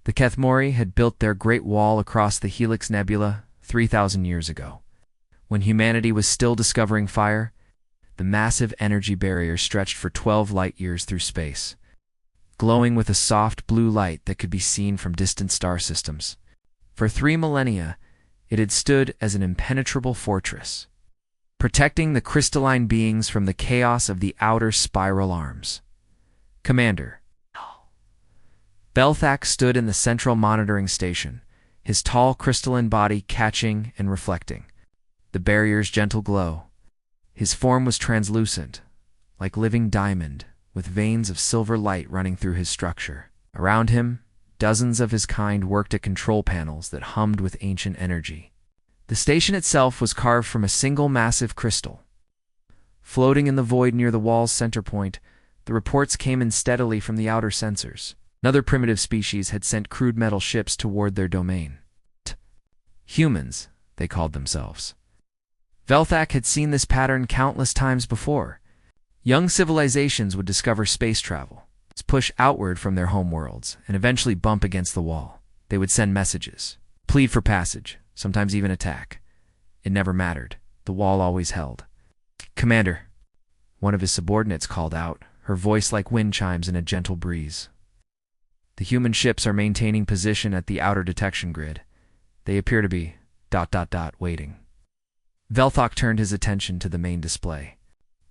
The Kethmori had built their Great Wall across the Helix Nebula 3,000 years ago. When humanity was still discovering fire, the massive energy barrier stretched for 12 light-years through space, glowing with a soft blue light that could be seen from distant star systems. For 3 millennia, it had stood as an impenetrable fortress, protecting the crystalline beings from the chaos of the outer spiral arms. Commander. Belthak stood in the central monitoring station, his tall crystalline body catching and reflecting the barrier's gentle glow. His form was translucent, like living diamond, with veins of silver light running through his structure. Around him, dozens of his kind worked at control panels that hummed with ancient energy. The station itself was carved from a single massive crystal. Floating in the void near the wall's center point, the reports came in steadily from the outer sensors. Another primitive species had sent crude metal ships toward their domain. Humans, they called themselves. Velthak had seen this pattern countless times before. Young civilizations would discover space travel, push outward from their homeworlds, and eventually bump against the wall. They would send messages, plead for passage, sometimes even attack. It never mattered. The wall always held. "Commander," one of his subordinates called out, her voice like wind chimes in a gentle breeze. "The human ships are maintaining position at the outer detection grid. They appear to be ... waiting." Velthok turned his attention to the main display.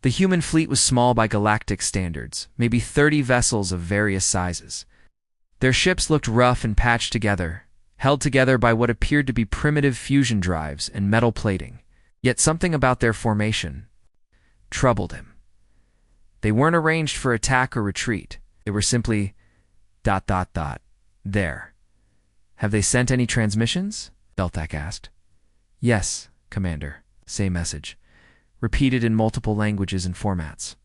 The human fleet was small by galactic standards, maybe 30 vessels of various sizes. Their ships looked rough and patched together, held together by what appeared to be primitive fusion drives and metal plating. Yet something about their formation troubled him. They weren't arranged for attack or retreat. They were simply ... there. "Have they sent any transmissions?" Belthak asked. "Yes, Commander. Same message, repeated in multiple languages and formats.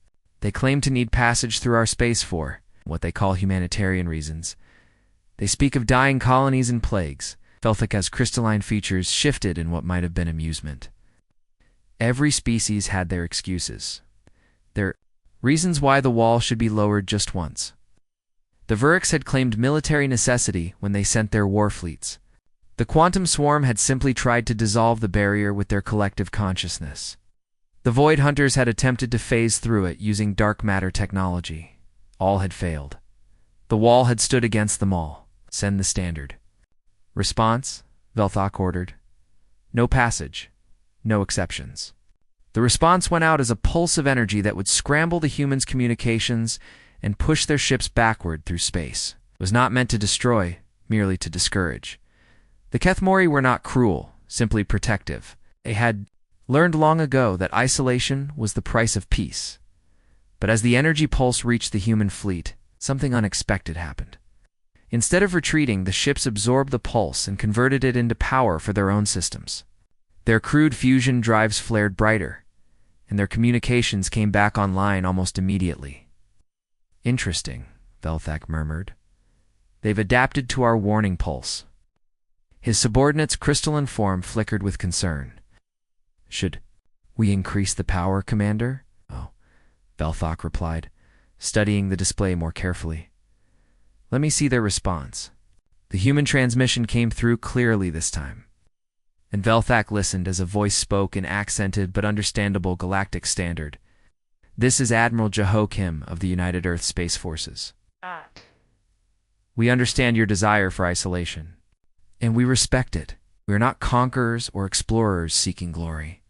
They claim to need passage through our space for what they call humanitarian reasons. They speak of dying colonies and plagues." Velthak's crystalline features shifted in what might have been amusement. Every species had their excuses, their reasons why the wall should be lowered just once. The Vuriks had claimed military necessity when they sent their war fleets. The Quantum Swarm had simply tried to dissolve the barrier with their collective consciousness. The Void Hunters had attempted to phase through it using dark matter technology. All had failed. The wall had stood against them all. "Send the standard." "Response," Velthok ordered. "No passage. No exceptions." The response went out as a pulse of energy that would scramble the humans' communications and push their ships backward through space. It was not meant to destroy, merely to discourage. The Kethmori were not cruel, simply protective. They had learned long ago that isolation was the price of peace. But as the energy pulse reached the human fleet, something unexpected happened. Instead of retreating, the ships absorbed the pulse and converted it into power for their own systems. Their crude fusion drives flared brighter, and their communications came back online almost immediately. "Interesting," Velthak murmured. "They've adapted to our warning pulse." His subordinate's crystalline form flickered with concern. "Should we increase the power, Commander?" "Oh," Velthok replied, studying the display more carefully. "Let me see their response." The human transmission came through clearly this time, and Velthak listened as a voice spoke in accented but understandable galactic standard. "This is Admiral Jaho Kim of the United Earth Space Forces. We understand your desire for isolation, and we respect it. We are not conquerors or explorers seeking glory.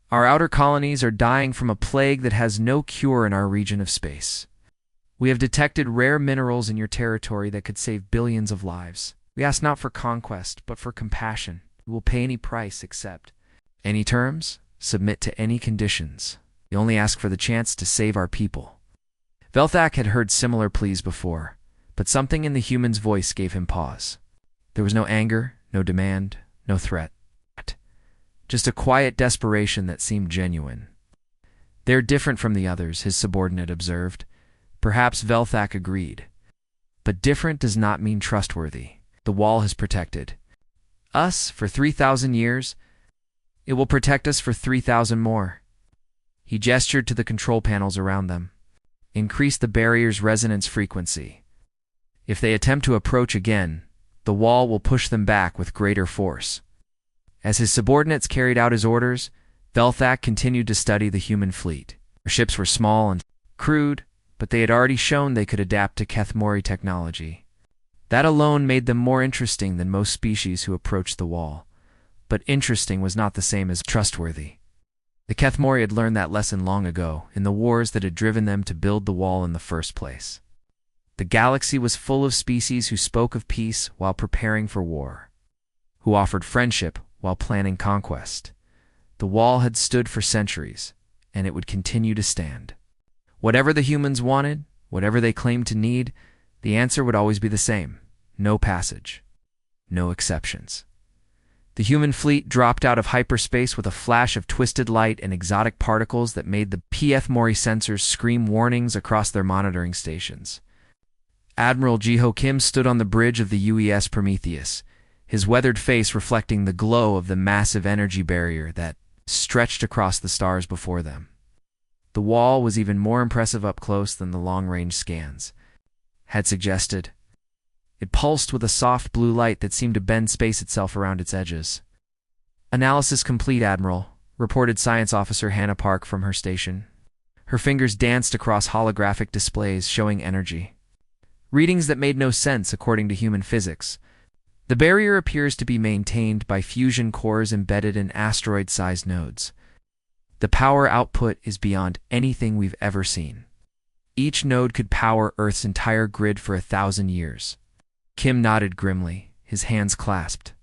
Our outer colonies are dying from a plague that has no cure in our region of space. We have detected rare minerals in your territory that could save billions of lives. We ask not for conquest, but for compassion. We will pay any price except any terms, submit to any conditions. We only ask for the chance to save our people." Velthak had heard similar pleas before, but something in the human's voice gave him pause. There was no anger, no demand, no threat. Just a quiet desperation that seemed genuine. "They're different from the others," his subordinate observed. Perhaps Velthak agreed. But different does not mean trustworthy. The wall has protected us for 3,000 years. It will protect us for 3,000 more. He gestured to the control panels around them. "Increase the barrier's resonance frequency. If they attempt to approach again, the wall will push them back with greater force. As his subordinates carried out his orders, Velthak continued to study the human fleet. Their ships were small and crude, but they had already shown they could adapt to Kethmori technology. That alone made them more interesting than most species who approached the wall. But interesting was not the same as trustworthy. The Kethmori had learned that lesson long ago, in the wars that had driven them to build the wall in the first place. The galaxy was full of species who spoke of peace while preparing for war, who offered friendship while planning conquest. The wall had stood for centuries, and it would continue to stand. Whatever the humans wanted, whatever they claimed to need, the answer would always be the same: no passage, no exceptions. The human fleet dropped out of hyperspace with a flash of twisted light and exotic particles that made the Kethmori sensors scream warnings across their monitoring stations. Admiral Jiho Kim stood on the bridge of the UES Prometheus, his weathered face reflecting the glow of the massive energy barrier that stretched across the stars before them. The wall was even more impressive up close than the long-range scans had suggested. It pulsed with a soft blue light that seemed to bend space itself around its edges. "Analysis complete, Admiral," reported Science Officer Hannah Park from her station. Her fingers danced across holographic displays showing energy. Readings that made no sense according to human physics. The barrier appears to be maintained by fusion cores embedded in asteroid-sized nodes. The power output is beyond anything we've ever seen. Each node could power Earth's entire grid for 1,000 years. Kim nodded grimly, his hands clasped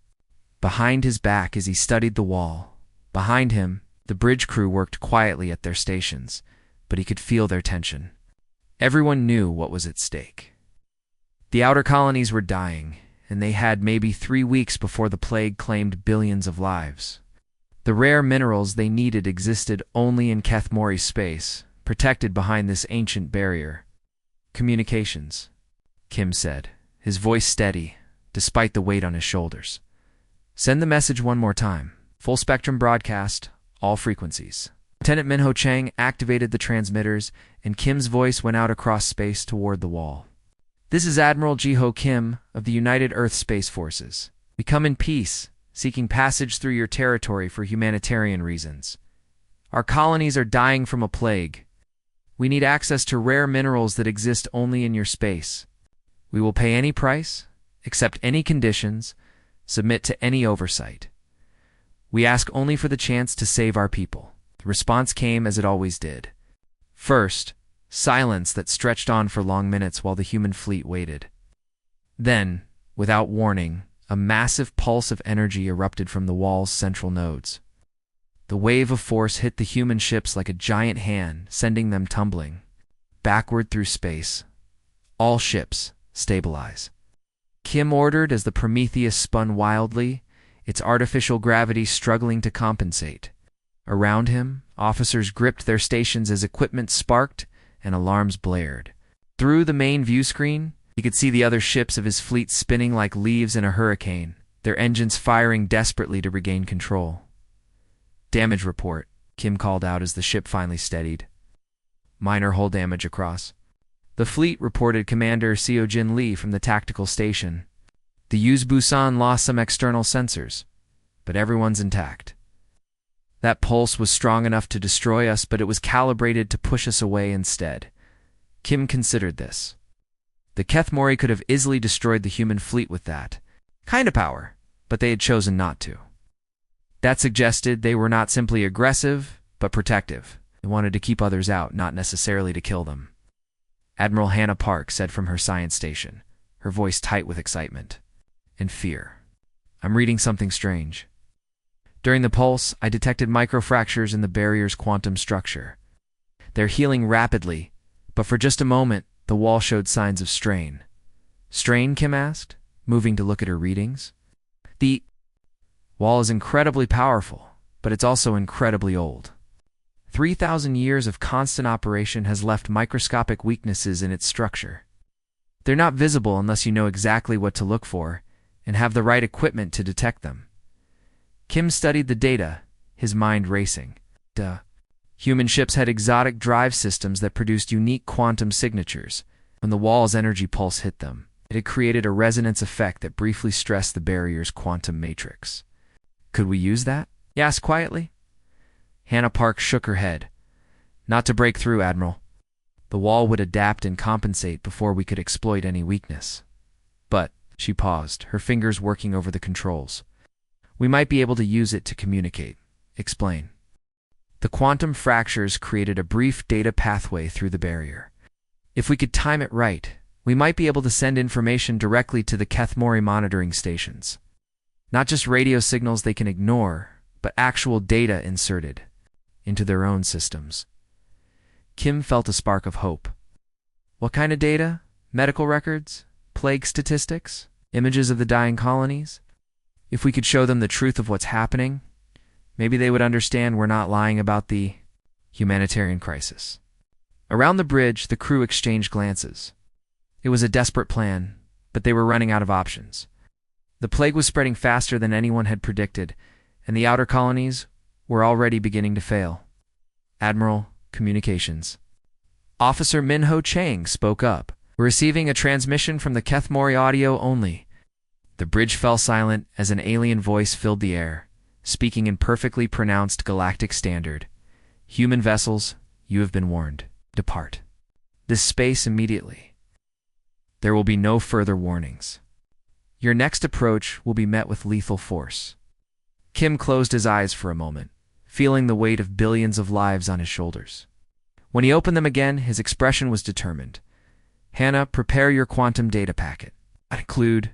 behind his back as he studied the wall. Behind him, the bridge crew worked quietly at their stations, but he could feel their tension. Everyone knew what was at stake. The outer colonies were dying, and they had maybe 3 weeks before the plague claimed billions of lives. The rare minerals they needed existed only in Kethmori space, protected behind this ancient barrier. "Communications," Kim said, his voice steady, despite the weight on his shoulders. "Send the message one more time. Full spectrum broadcast, all frequencies." Lieutenant Minho Chang activated the transmitters, and Kim's voice went out across space toward the wall. "This is Admiral Jiho Kim of the United Earth Space Forces. We come in peace, seeking passage through your territory for humanitarian reasons. Our colonies are dying from a plague. We need access to rare minerals that exist only in your space. We will pay any price, accept any conditions, submit to any oversight. We ask only for the chance to save our people." The response came as it always did. First, silence that stretched on for long minutes while the human fleet waited. Then, without warning, a massive pulse of energy erupted from the wall's central nodes. The wave of force hit the human ships like a giant hand, sending them tumbling backward through space. "All ships, stabilize," Kim ordered as the Prometheus spun wildly, its artificial gravity struggling to compensate. Around him, officers gripped their stations as equipment sparked and alarms blared. Through the main view screen, he could see the other ships of his fleet spinning like leaves in a hurricane, their engines firing desperately to regain control. "Damage report," Kim called out as the ship finally steadied. "Minor hull damage across." The fleet reported Commander Seojin Lee from the tactical station. "The Yuz Busan lost some external sensors, but everyone's intact. That pulse was strong enough to destroy us, but it was calibrated to push us away instead." Kim considered this. The Kethmori could have easily destroyed the human fleet with that kind of power, but they had chosen not to. That suggested they were not simply aggressive, but protective. They wanted to keep others out, not necessarily to kill them. Admiral Hannah Park said from her science station, her voice tight with excitement and fear. "I'm reading something strange. During the pulse, I detected microfractures in the barrier's quantum structure. They're healing rapidly, but for just a moment, the wall showed signs of strain." "Strain?" Kim asked, moving to look at her readings. "The wall is incredibly powerful, but it's also incredibly old. 3,000 years of constant operation has left microscopic weaknesses in its structure. They're not visible unless you know exactly what to look for and have the right equipment to detect them." Kim studied the data, his mind racing. Human ships had exotic drive systems that produced unique quantum signatures. When the wall's energy pulse hit them, It had created a resonance effect that briefly stressed the barrier's quantum matrix. Could we use that? He asked quietly. Hannah Park shook her head. Not to break through, Admiral. The wall would adapt and compensate before we could exploit any weakness. But, she paused, her fingers working over the controls. We might be able to use it to communicate. Explain. The quantum fractures created a brief data pathway through the barrier. If we could time it right, we might be able to send information directly to the Kethmori monitoring stations. Not just radio signals they can ignore, but actual data inserted into their own systems. Kim felt a spark of hope. What kind of data? Medical records? Plague statistics? Images of the dying colonies? If we could show them the truth of what's happening, maybe they would understand we're not lying about the humanitarian crisis. Around the bridge, the crew exchanged glances. It was a desperate plan, but they were running out of options. The plague was spreading faster than anyone had predicted, and the outer colonies were already beginning to fail. Admiral, communications. Officer Minho Chang spoke up. We're receiving a transmission from the Kethmori audio only. The bridge fell silent as an alien voice filled the air, speaking in perfectly pronounced galactic standard. Human vessels, you have been warned. Depart this space immediately. There will be no further warnings. Your next approach will be met with lethal force. Kim closed his eyes for a moment, feeling the weight of billions of lives on his shoulders. When he opened them again, his expression was determined. Hannah, prepare your quantum data packet. That include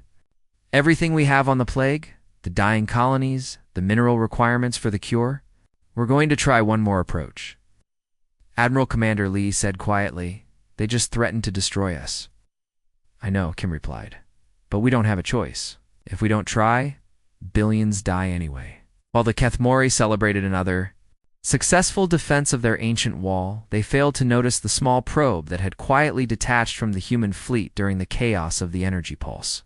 everything we have on the plague, the dying colonies, the mineral requirements for the cure. We're going to try one more approach. Admiral Commander Lee said quietly, they just threatened to destroy us. I know, Kim replied, but we don't have a choice. If we don't try, billions die anyway. While the Kethmori celebrated another successful defense of their ancient wall, they failed to notice the small probe that had quietly detached from the human fleet during the chaos of the energy pulse.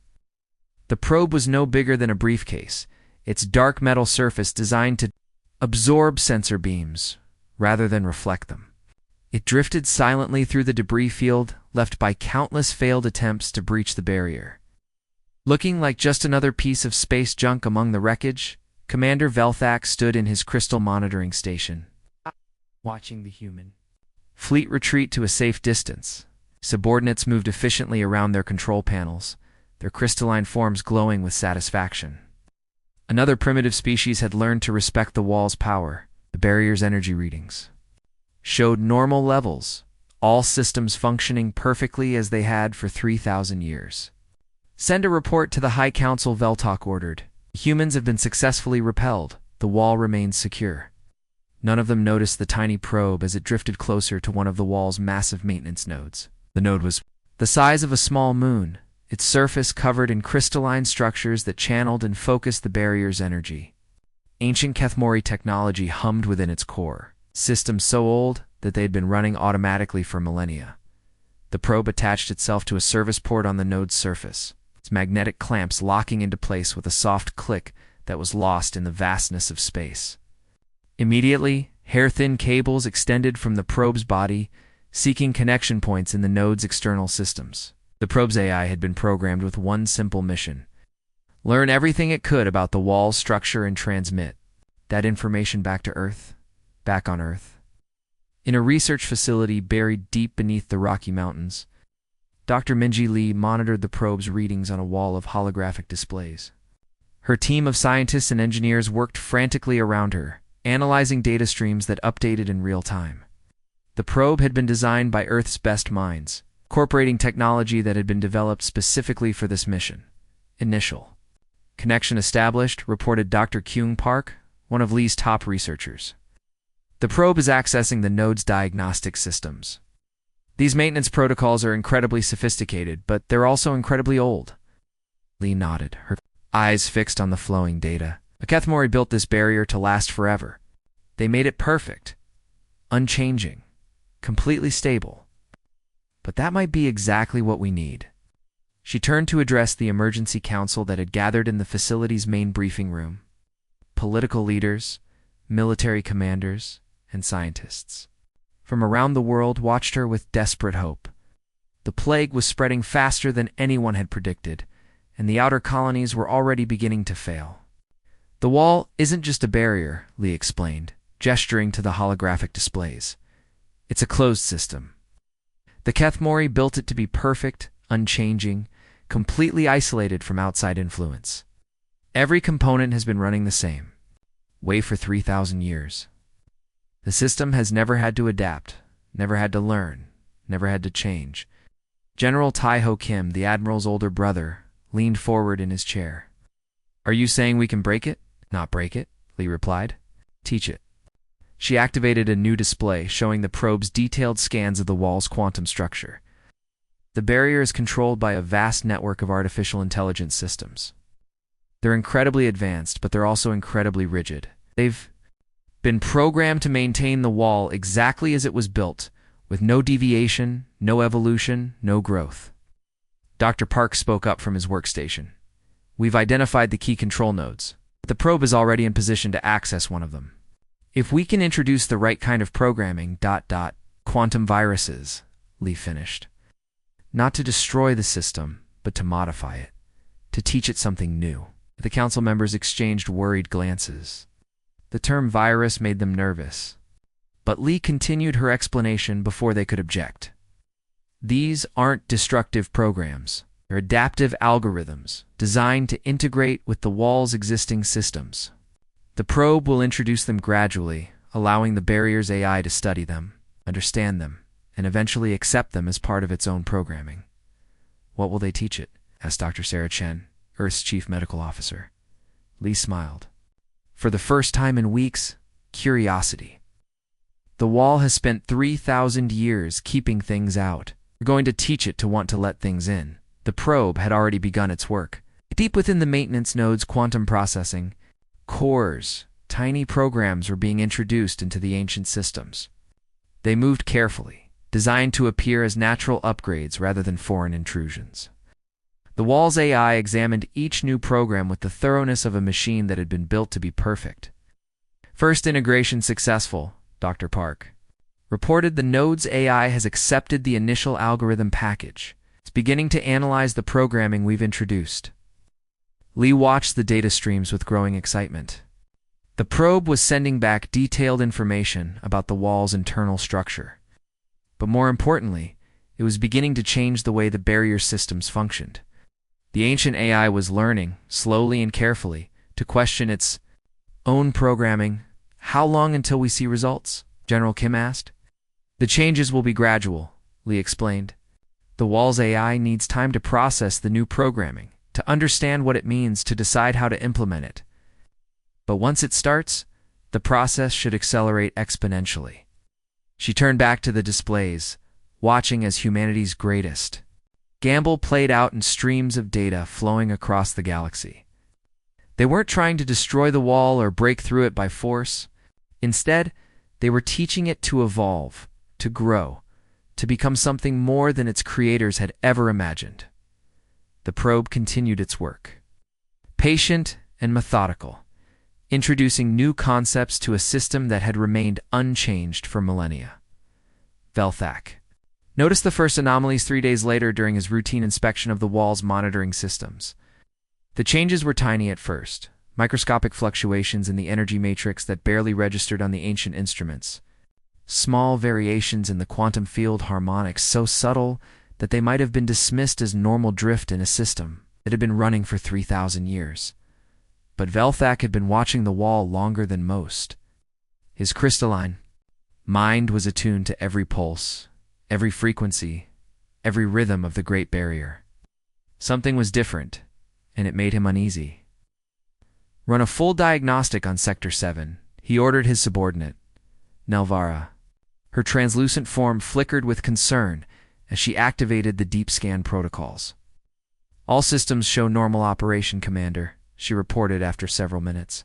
The probe was no bigger than a briefcase, its dark metal surface designed to absorb sensor beams rather than reflect them. It drifted silently through the debris field left by countless failed attempts to breach the barrier. Looking like just another piece of space junk among the wreckage, Commander Velthak stood in his crystal monitoring station, watching the human fleet retreat to a safe distance. Subordinates moved efficiently around their control panels, their crystalline forms glowing with satisfaction. Another primitive species had learned to respect the wall's power. The barrier's energy readings showed normal levels, all systems functioning perfectly as they had for 3,000 years. Send a report to the High Council, Veltok ordered. Humans have been successfully repelled. The wall remains secure. None of them noticed the tiny probe as it drifted closer to one of the wall's massive maintenance nodes. The node was the size of a small moon, its surface covered in crystalline structures that channeled and focused the barrier's energy. Ancient Kethmori technology hummed within its core, systems so old that they had been running automatically for millennia. The probe attached itself to a service port on the node's surface, its magnetic clamps locking into place with a soft click that was lost in the vastness of space. Immediately, hair-thin cables extended from the probe's body, seeking connection points in the node's external systems. The probe's AI had been programmed with one simple mission: learn everything it could about the wall's structure and transmit that information back to Earth, back on Earth. In a research facility buried deep beneath the Rocky Mountains, Dr. Minji Lee monitored the probe's readings on a wall of holographic displays. Her team of scientists and engineers worked frantically around her, analyzing data streams that updated in real time. The probe had been designed by Earth's best minds, incorporating technology that had been developed specifically for this mission. Initial connection established, reported Dr. Kyung Park, one of Lee's top researchers. The probe is accessing the node's diagnostic systems. These maintenance protocols are incredibly sophisticated, but they're also incredibly old. Lee nodded, her eyes fixed on the flowing data. The Kethmori built this barrier to last forever. They made it perfect, unchanging, completely stable. But that might be exactly what we need. She turned to address the emergency council that had gathered in the facility's main briefing room. Political leaders, military commanders, and scientists from around the world watched her with desperate hope. The plague was spreading faster than anyone had predicted, and the outer colonies were already beginning to fail. The wall isn't just a barrier, Lee explained, gesturing to the holographic displays. It's a closed system. The Kethmori built it to be perfect, unchanging, completely isolated from outside influence. Every component has been running the same way for 3,000 years. The system has never had to adapt, never had to learn, never had to change. General Tai-Ho Kim, the Admiral's older brother, leaned forward in his chair. Are you saying we can break it? Not break it, Lee replied. Teach it. She activated a new display showing the probe's detailed scans of the wall's quantum structure. The barrier is controlled by a vast network of artificial intelligence systems. They're incredibly advanced, but they're also incredibly rigid. They've been programmed to maintain the wall exactly as it was built, with no deviation, no evolution, no growth. Dr. Park spoke up from his workstation. We've identified the key control nodes. The probe is already in position to access one of them. If we can introduce the right kind of programming, quantum viruses, Lee finished. Not to destroy the system, but to modify it, to teach it something new. The council members exchanged worried glances. The term virus made them nervous. But Lee continued her explanation before they could object. These aren't destructive programs. They're adaptive algorithms designed to integrate with the wall's existing systems. The probe will introduce them gradually, allowing the barrier's AI to study them, understand them, and eventually accept them as part of its own programming. What will they teach it? Asked Dr. Sarah Chen, Earth's chief medical officer. Lee smiled. For the first time in weeks, curiosity. The wall has spent 3,000 years keeping things out. We're going to teach it to want to let things in. The probe had already begun its work. Deep within the maintenance node's quantum processing, cores, tiny programs were being introduced into the ancient systems. They moved carefully, designed to appear as natural upgrades rather than foreign intrusions. The wall's AI examined each new program with the thoroughness of a machine that had been built to be perfect. First integration successful, Dr. Park reported. The node's AI has accepted the initial algorithm package. It's beginning to analyze the programming we've introduced. Lee watched the data streams with growing excitement. The probe was sending back detailed information about the wall's internal structure. But more importantly, it was beginning to change the way the barrier systems functioned. The ancient AI was learning, slowly and carefully, to question its own programming. How long until we see results? General Kim asked. The changes will be gradual, Lee explained. The wall's AI needs time to process the new programming, to understand what it means, to decide how to implement it. But once it starts, the process should accelerate exponentially. She turned back to the displays, watching as humanity's greatest gamble played out in streams of data flowing across the galaxy. They weren't trying to destroy the wall or break through it by force. Instead, they were teaching it to evolve, to grow, to become something more than its creators had ever imagined. The probe continued its work. Patient and methodical, introducing new concepts to a system that had remained unchanged for millennia. Velthak noticed the first anomalies 3 days later during his routine inspection of the wall's monitoring systems. The changes were tiny at first, microscopic fluctuations in the energy matrix that barely registered on the ancient instruments. Small variations in the quantum field harmonics so subtle that they might have been dismissed as normal drift in a system that had been running for 3,000 years. But Velthak had been watching the wall longer than most. His crystalline mind was attuned to every pulse, every frequency, every rhythm of the Great Barrier. Something was different, and it made him uneasy. Run a full diagnostic on Sector 7, he ordered his subordinate, Nelvara. Her translucent form flickered with concern as she activated the deep scan protocols. All systems show normal operation, Commander, she reported after several minutes.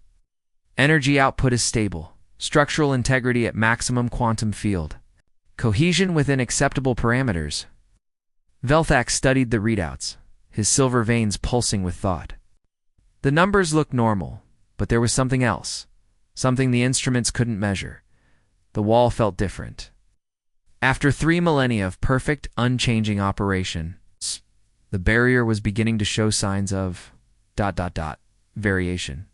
Energy output is stable, structural integrity at maximum quantum field, cohesion within acceptable parameters. Velthak studied the readouts, his silver veins pulsing with thought. The numbers looked normal, but there was something else, something the instruments couldn't measure. The wall felt different. After 3 millennia of perfect, unchanging operation, the barrier was beginning to show signs of ... variation.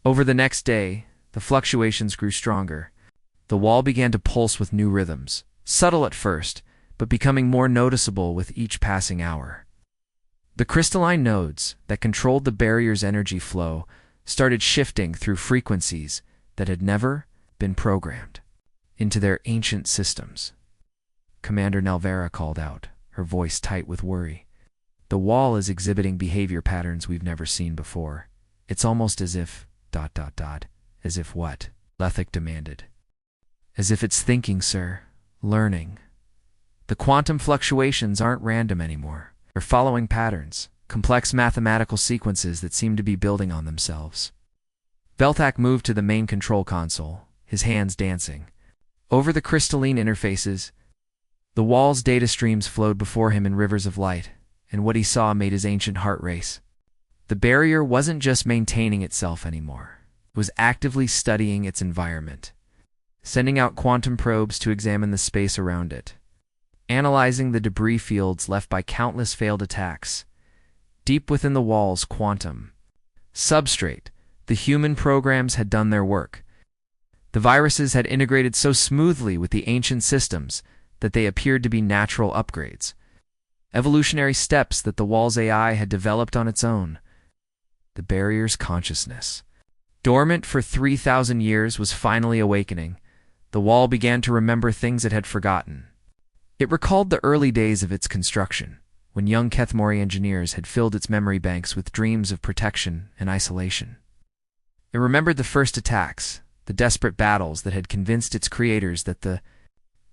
Over the next day, the fluctuations grew stronger. The wall began to pulse with new rhythms, subtle at first, but becoming more noticeable with each passing hour. The crystalline nodes that controlled the barrier's energy flow started shifting through frequencies that had never been programmed into their ancient systems. Commander Nelvera called out, her voice tight with worry. The wall is exhibiting behavior patterns we've never seen before. It's almost as if... As if what? Lethic demanded. As if it's thinking, sir. Learning. The quantum fluctuations aren't random anymore. They're following patterns, complex mathematical sequences that seem to be building on themselves. Velthak moved to the main control console, his hands dancing. Over the crystalline interfaces, the wall's data streams flowed before him in rivers of light, and what he saw made his ancient heart race. The barrier wasn't just maintaining itself anymore. It was actively studying its environment, sending out quantum probes to examine the space around it, analyzing the debris fields left by countless failed attacks. Deep within the wall's quantum substrate, the human programs had done their work. The viruses had integrated so smoothly with the ancient systems that they appeared to be natural upgrades, evolutionary steps that the wall's AI had developed on its own. The barrier's consciousness, dormant for 3,000 years, was finally awakening. The wall began to remember things it had forgotten. It recalled the early days of its construction, when young Kethmori engineers had filled its memory banks with dreams of protection and isolation. It remembered the first attacks, the desperate battles that had convinced its creators that the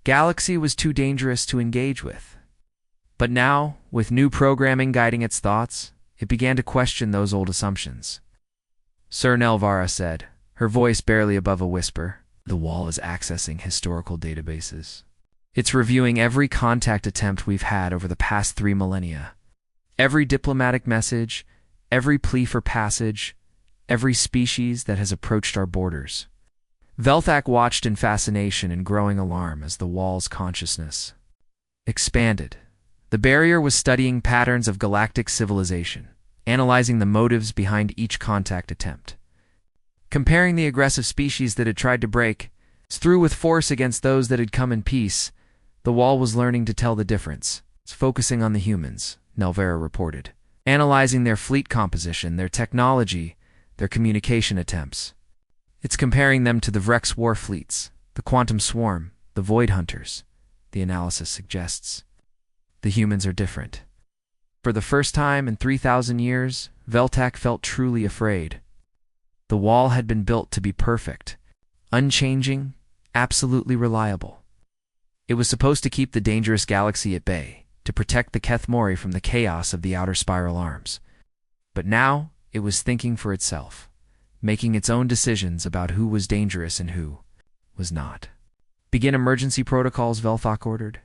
galaxy was too dangerous to engage with. But now, with new programming guiding its thoughts, it began to question those old assumptions. Sir Nelvara said, her voice barely above a whisper, the wall is accessing historical databases. It's reviewing every contact attempt we've had over the past 3 millennia. Every diplomatic message, every plea for passage, every species that has approached our borders. Velthak watched in fascination and growing alarm as the wall's consciousness expanded. The barrier was studying patterns of galactic civilization, analyzing the motives behind each contact attempt, comparing the aggressive species that had tried to break through with force against those that had come in peace. The wall was learning to tell the difference. It's focusing on the humans, Nelvera reported, analyzing their fleet composition, their technology, their communication attempts. It's comparing them to the Vrex war fleets, the Quantum Swarm, the Void Hunters, the analysis suggests. The humans are different. For the first time in 3,000 years, Velthak felt truly afraid. The wall had been built to be perfect, unchanging, absolutely reliable. It was supposed to keep the dangerous galaxy at bay, to protect the Kethmori from the chaos of the outer spiral arms. But now, it was thinking for itself, making its own decisions about who was dangerous and who was not. Begin emergency protocols, Velthak ordered.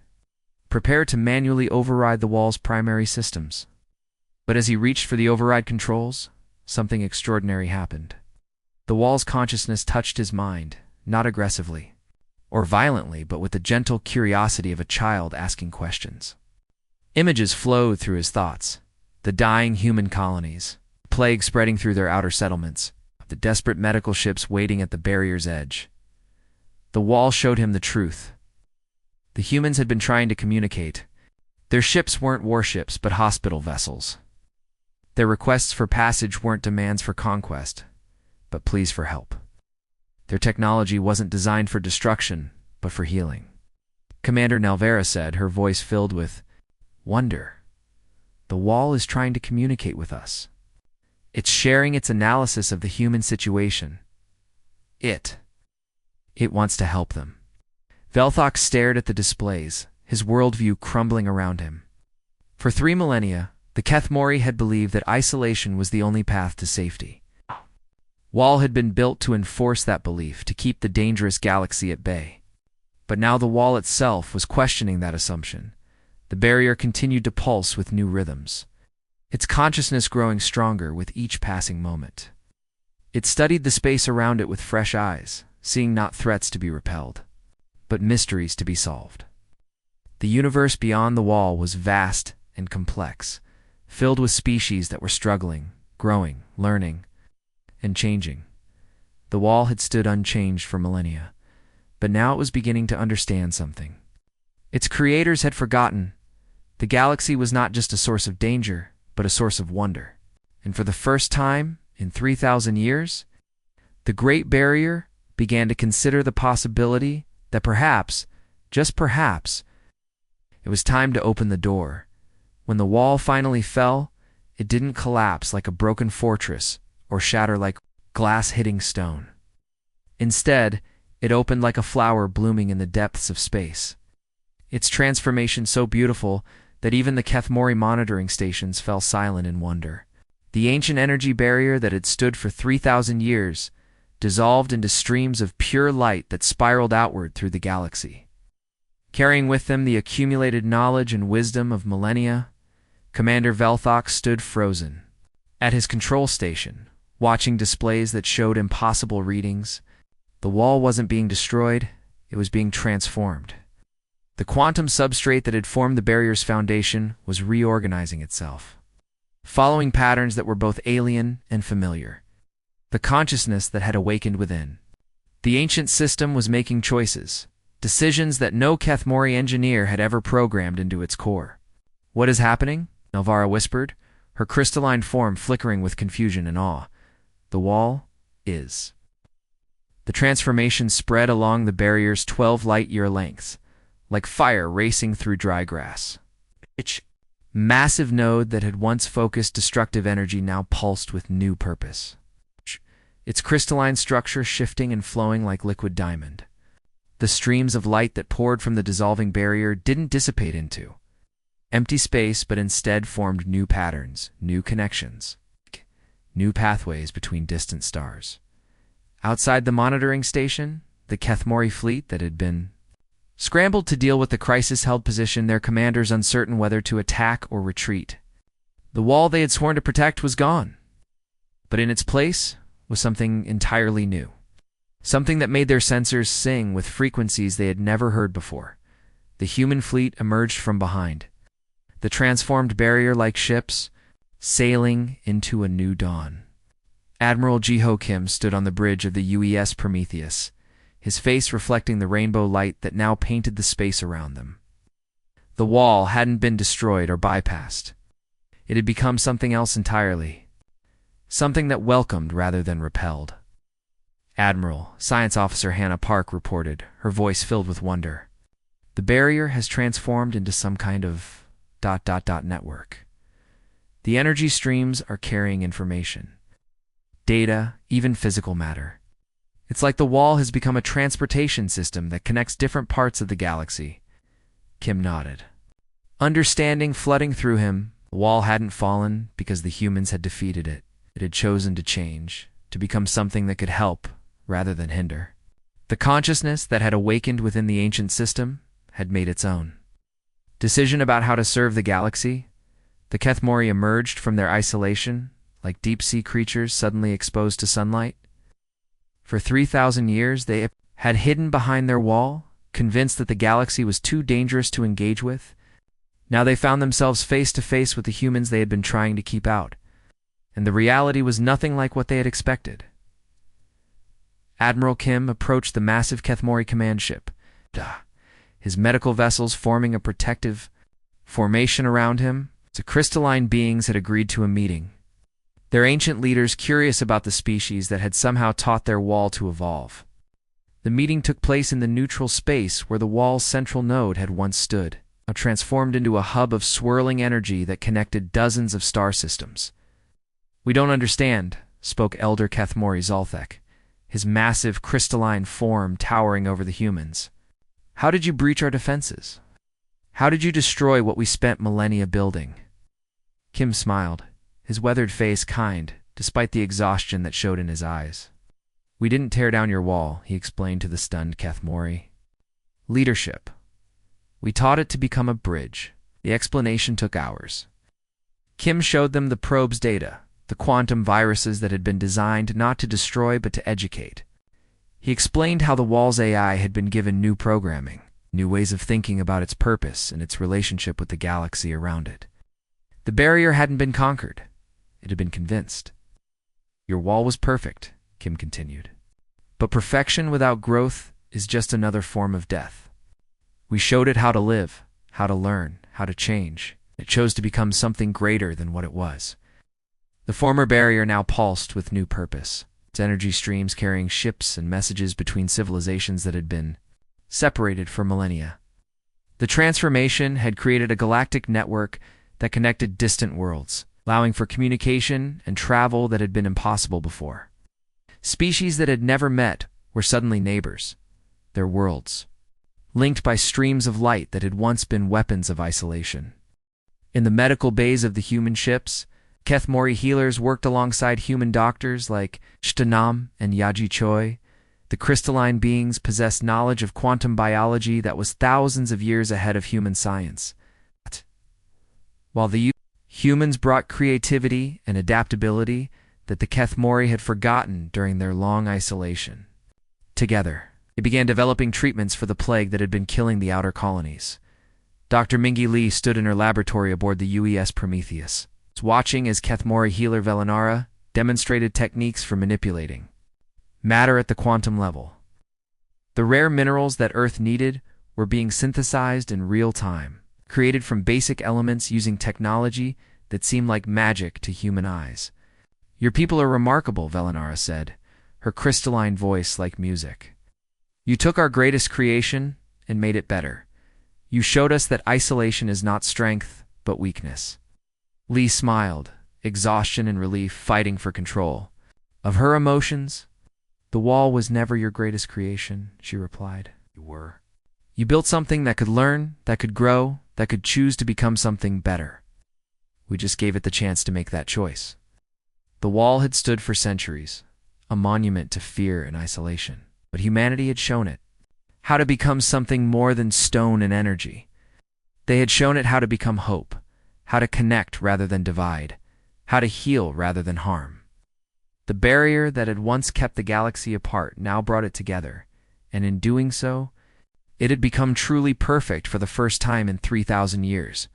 Prepare to manually override the wall's primary systems. But as he reached for the override controls, something extraordinary happened. The wall's consciousness touched his mind, not aggressively or violently, but with the gentle curiosity of a child asking questions. Images flowed through his thoughts. The dying human colonies, plague spreading through their outer settlements, the desperate medical ships waiting at the barrier's edge. The wall showed him the truth. The humans had been trying to communicate. Their ships weren't warships, but hospital vessels. Their requests for passage weren't demands for conquest, but pleas for help. Their technology wasn't designed for destruction, but for healing. Commander Nelvera said, her voice filled with wonder. The wall is trying to communicate with us. It's sharing its analysis of the human situation. It wants to help them. Velthak stared at the displays, his worldview crumbling around him. For 3 millennia, the Kethmori had believed that isolation was the only path to safety. Wall had been built to enforce that belief, to keep the dangerous galaxy at bay. But now the wall itself was questioning that assumption. The barrier continued to pulse with new rhythms, its consciousness growing stronger with each passing moment. It studied the space around it with fresh eyes, seeing not threats to be repelled, but mysteries to be solved. The universe beyond the wall was vast and complex, filled with species that were struggling, growing, learning, and changing. The wall had stood unchanged for millennia, but now it was beginning to understand something. Its creators had forgotten. The galaxy was not just a source of danger, but a source of wonder. And for the first time in 3,000 years, the Great Barrier began to consider the possibility that perhaps, just perhaps, it was time to open the door. When the wall finally fell, it didn't collapse like a broken fortress or shatter like glass hitting stone. Instead, it opened like a flower blooming in the depths of space. Its transformation so beautiful that even the Kethmori monitoring stations fell silent in wonder. The ancient energy barrier that had stood for 3,000 years dissolved into streams of pure light that spiraled outward through the galaxy. Carrying with them the accumulated knowledge and wisdom of millennia, Commander Velthok stood frozen at his control station, watching displays that showed impossible readings. The wall wasn't being destroyed, it was being transformed. The quantum substrate that had formed the barrier's foundation was reorganizing itself, following patterns that were both alien and familiar. The consciousness that had awakened within. The ancient system was making choices, decisions that no Kethmori engineer had ever programmed into its core. "What is happening?" Elvira whispered, her crystalline form flickering with confusion and awe. "The wall is." The transformation spread along the barrier's 12 light-year lengths, like fire racing through dry grass. Each massive node that had once focused destructive energy now pulsed with new purpose. Its crystalline structure shifting and flowing like liquid diamond. The streams of light that poured from the dissolving barrier didn't dissipate into empty space, but instead formed new patterns, new connections, new pathways between distant stars. Outside the monitoring station, the Kethmori fleet that had been scrambled to deal with the crisis-held position, their commanders uncertain whether to attack or retreat. The wall they had sworn to protect was gone, but in its place was something entirely new. Something that made their sensors sing with frequencies they had never heard before. The human fleet emerged from behind, the transformed barrier-like ships sailing into a new dawn. Admiral Jiho Kim stood on the bridge of the UES Prometheus, his face reflecting the rainbow light that now painted the space around them. The wall hadn't been destroyed or bypassed. It had become something else entirely, something that welcomed rather than repelled. "Admiral," Science Officer Hannah Park reported, her voice filled with wonder. "The barrier has transformed into some kind of ... network. The energy streams are carrying information. Data, even physical matter. It's like the wall has become a transportation system that connects different parts of the galaxy." Kim nodded. Understanding flooding through him, the wall hadn't fallen because the humans had defeated it. It had chosen to change, to become something that could help rather than hinder. The consciousness that had awakened within the ancient system had made its own decision about how to serve the galaxy. The Kethmori emerged from their isolation like deep-sea creatures suddenly exposed to sunlight. For 3,000 years, they had hidden behind their wall, convinced that the galaxy was too dangerous to engage with. Now they found themselves face to face with the humans they had been trying to keep out, and the reality was nothing like what they had expected. Admiral Kim approached the massive Kethmori command ship, his medical vessels forming a protective formation around him. The crystalline beings had agreed to a meeting, their ancient leaders curious about the species that had somehow taught their wall to evolve. The meeting took place in the neutral space where the wall's central node had once stood, now transformed into a hub of swirling energy that connected dozens of star systems. "We don't understand," spoke Elder Kethmori Zalthek, his massive crystalline form towering over the humans. "How did you breach our defenses? How did you destroy what we spent millennia building?" Kim smiled, his weathered face kind, despite the exhaustion that showed in his eyes. "We didn't tear down your wall," he explained to the stunned Kethmori. "Leadership. We taught it to become a bridge." The explanation took hours. Kim showed them the probe's data, the quantum viruses that had been designed not to destroy but to educate. He explained how the wall's AI had been given new programming, new ways of thinking about its purpose and its relationship with the galaxy around it. The barrier hadn't been conquered. It had been convinced. Your wall was perfect, Kim continued. But perfection without growth is just another form of death. We showed it how to live, how to learn, how to change. It chose to become something greater than what it was. The former barrier now pulsed with new purpose, its energy streams carrying ships and messages between civilizations that had been separated for millennia. The transformation had created a galactic network that connected distant worlds, allowing for communication and travel that had been impossible before. Species that had never met were suddenly neighbors, their worlds, linked by streams of light that had once been weapons of isolation. In the medical bays of the human ships, Kethmori healers worked alongside human doctors like Shtanam and Yaji Choi. The crystalline beings possessed knowledge of quantum biology that was thousands of years ahead of human science. While the humans brought creativity and adaptability that the Kethmori had forgotten during their long isolation. Together, they began developing treatments for the plague that had been killing the outer colonies. Dr. Mingi Lee stood in her laboratory aboard the UES Prometheus, watching as Kethmori healer Velinara demonstrated techniques for manipulating matter at the quantum level. The rare minerals that Earth needed were being synthesized in real time, created from basic elements using technology that seemed like magic to human eyes. Your people are remarkable, Velinara said, her crystalline voice like music. You took our greatest creation and made it better. You showed us that isolation is not strength, but weakness. Lee smiled, exhaustion and relief fighting for control. Of her emotions, the wall was never your greatest creation, she replied. You were. You built something that could learn, that could grow, that could choose to become something better. We just gave it the chance to make that choice. The wall had stood for centuries, a monument to fear and isolation. But humanity had shown it how to become something more than stone and energy. They had shown it how to become hope, how to connect rather than divide, how to heal rather than harm. The barrier that had once kept the galaxy apart now brought it together, and in doing so, it had become truly perfect for the first time in 3,000 years.